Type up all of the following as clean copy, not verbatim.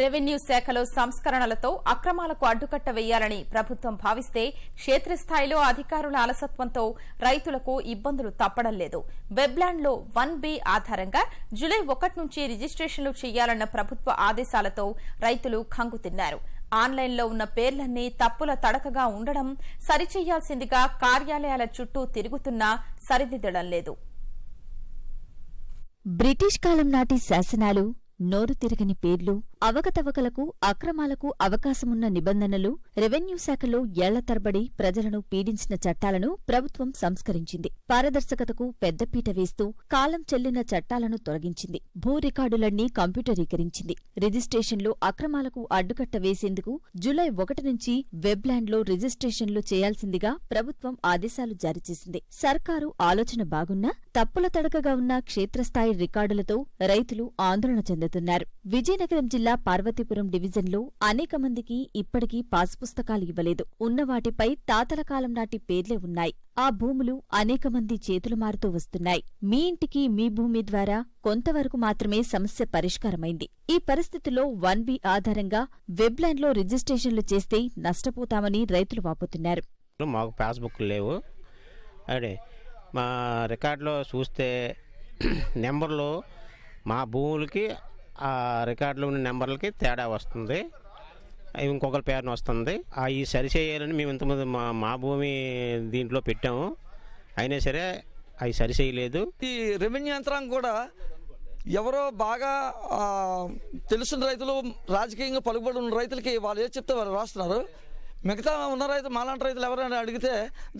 Revenue శాఖలో సంస్కరణలతో అక్రమాలకు అడ్డుకట్ట వేయాలని ప్రభుత్వం భావిస్తే క్షేత్రస్థాయిలో అధికారుల అలసత్వంతో రైతులకు ఇబ్బందులు తప్పడం లేదు. వెబ్లాండ్లో 1B ఆధారంగా జూలై 1 నుంచి రిజిస్ట్రేషన్లు చేయాలన్న ప్రభుత్వ ఆదేశాలతో రైతులు ఖంగుతిన్నారు. ఆన్లైన్లో ఉన్న పేర్లన్నీ తప్పుల తడకగా ఉండడం, సరిచేయాల్సిందిగా కార్యాలయాల చుట్టూ తిరుగుతున్నా సరిదిద్దడం లేదు. బ్రిటిష్ కాలం నాటి శాసనాలు, నోరు తిరగని పేర్లు, అవకతవకలకు, అక్రమాలకు అవకాశమున్న నిబంధనలు, రెవెన్యూ శాఖలో ఏళ్ల తరబడి ప్రజలను పీడించిన చట్టాలను ప్రభుత్వం సంస్కరించింది. పారదర్శకతకు పెద్దపీట వేస్తూ కాలం చెల్లిన చట్టాలను తొలగించింది. భూ రికార్డులన్నీ కంప్యూటరీకరించింది. రిజిస్ట్రేషన్లు అక్రమాలకు అడ్డుకట్ట వేసేందుకు జూలై 1 నుంచి వెబ్లాండ్లో రిజిస్ట్రేషన్లు చేయాల్సిందిగా ప్రభుత్వం ఆదేశాలు జారీ చేసింది. సర్కారు ఆలోచన బాగున్నా తప్పుల తడకగా ఉన్న క్షేత్రస్థాయి రికార్డులతో రైతులు ఆందోళన చెందుతున్నారు. విజయనగరం జిల్లా పార్వతీపురం డివిజన్లో అనేక మందికి ఇప్పటికీ పాస్ పుస్తకాలు ఇవ్వలేదు. ఉన్నవాటిపై తాతల కాలం నాటి పేర్లే ఉన్నాయి. ఆ భూములు అనేక మంది చేతులు మారుతూ వస్తున్నాయి. మీ ఇంటికి మీ భూమి ద్వారా కొంతవరకు మాత్రమే సమస్య పరిష్కారమైంది. ఈ పరిస్థితుల్లో 1B ఆధారంగా వెబ్లాండ్లో రిజిస్ట్రేషన్లు చేస్తే నష్టపోతామని రైతులు వాపోతున్నారు. మాకు పాస్బుక్ లేవు. అదే మా రికార్డులో చూస్తే నెంబర్లు మా భూములకి ఆ రికార్డులో ఉన్న నెంబర్లకి తేడా వస్తుంది. ఇంకొకరి పేరున వస్తుంది. అవి సరిచేయాలని మేము ఇంతకుముందు మా భూమి దీంట్లో పెట్టాము. అయినా సరే అవి సరిచేయలేదు. ఈ రెవెన్యూ యంత్రాంగం కూడా ఎవరో బాగా తెలిసిన రైతులు, రాజకీయంగా పలుకుబడి ఉన్న రైతులకి వాళ్ళు ఏది చెప్తే వాళ్ళు రాస్తున్నారు. మిగతా ఉన్న రైతులు, మాలాంటి రైతులు ఎవరైనా అడిగితే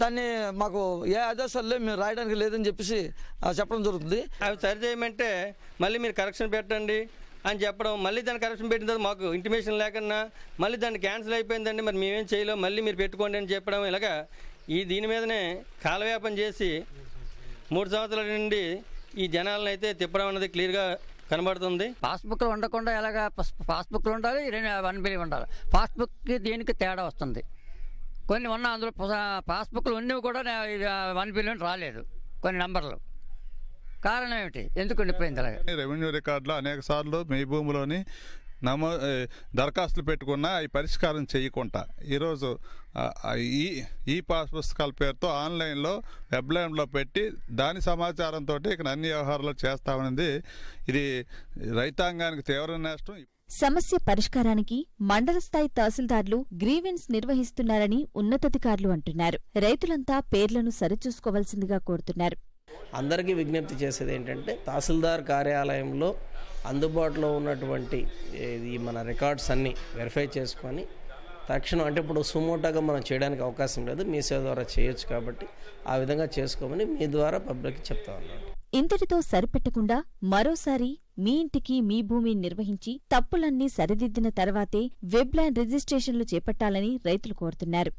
దాన్ని మాకు ఏ ఆదేశాలు మేము రాయడానికి లేదని చెప్పేసి చెప్పడం జరుగుతుంది. అవి సరి చేయమంటే మళ్ళీ మీరు కరెక్షన్ పెట్టండి అని చెప్పడం, మళ్ళీ దాన్ని కరెక్షన్ పెట్టిన తర్వాత మాకు ఇంటిమేషన్ లేకుండా మళ్ళీ దాన్ని క్యాన్సిల్ అయిపోయిందండి, మరి మేమేం చేయలేం, మళ్ళీ మీరు పెట్టుకోండి అని చెప్పడం. ఇలాగా దీని మీదనే కాలవ్యాపం చేసి 3 సంవత్సరాల నుండి ఈ జనాలను అయితే తిప్పడం అనేది క్లియర్గా కనబడుతుంది. పాస్బుక్లు ఉండకుండా ఎలాగా పాస్బుక్లు ఉండాలి, 1B ఉండాలి. పాస్బుక్కి దీనికి తేడా వస్తుంది. కొన్ని ఉన్న అందులో పాస్బుక్లు ఉన్నవి కూడా 1B రాలేదు కొన్ని నంబర్లు. కారణం ఏమిటి? ఎందుకు ఉండిపోయింది అలాగే? రెవెన్యూ రికార్డులో అనేక సార్లు మీ భూమిలోని దరఖాస్తులు పెట్టుకున్నా అవి పరిష్కారం చేయకుండా ఈరోజు ఈ పాస్ పుస్తకాల పేరుతో ఆన్లైన్లో వెబ్లాండ్లో పెట్టి దాని సమాచారంతో ఇక్కడ అన్ని వ్యవహారాలు చేస్తామనేది ఇది రైతాంగానికి తీవ్ర నష్టం. సమస్య పరిష్కారానికి మండల స్థాయి తహసీల్దార్లు గ్రీవెన్స్ నిర్వహిస్తున్నారని ఉన్నతాధికారులు అంటున్నారు. రైతులంతా పేర్లను సరిచూసుకోవాల్సిందిగా కోరుతున్నారు. అందరికీ విజ్ఞప్తి చేసేది ఏంటంటే, తహసీల్దార్ కార్యాలయంలో అందుబాటులో ఉన్నటువంటి ఈ మన రికార్డ్స్ అన్నీ వెరిఫై చేసుకొని తక్షణం, అంటే ఇప్పుడు సుమోటాగా మనం చేయడానికి అవకాశం లేదు, మీ సేవ ద్వారా చేయొచ్చు కాబట్టి ఆ విధంగా చేసుకోమని మీ ద్వారా పబ్లిక్కి చెప్తా ఉన్నాను. ఇంతటితో సరిపెట్టకుండా మరోసారి మీ ఇంటికి మీ భూమి నిర్వహించి తప్పులన్నీ సరిదిద్దిన తర్వాతే వెబ్లాండ్ రిజిస్ట్రేషన్లు చేపట్టాలని రైతులు కోరుతున్నారు.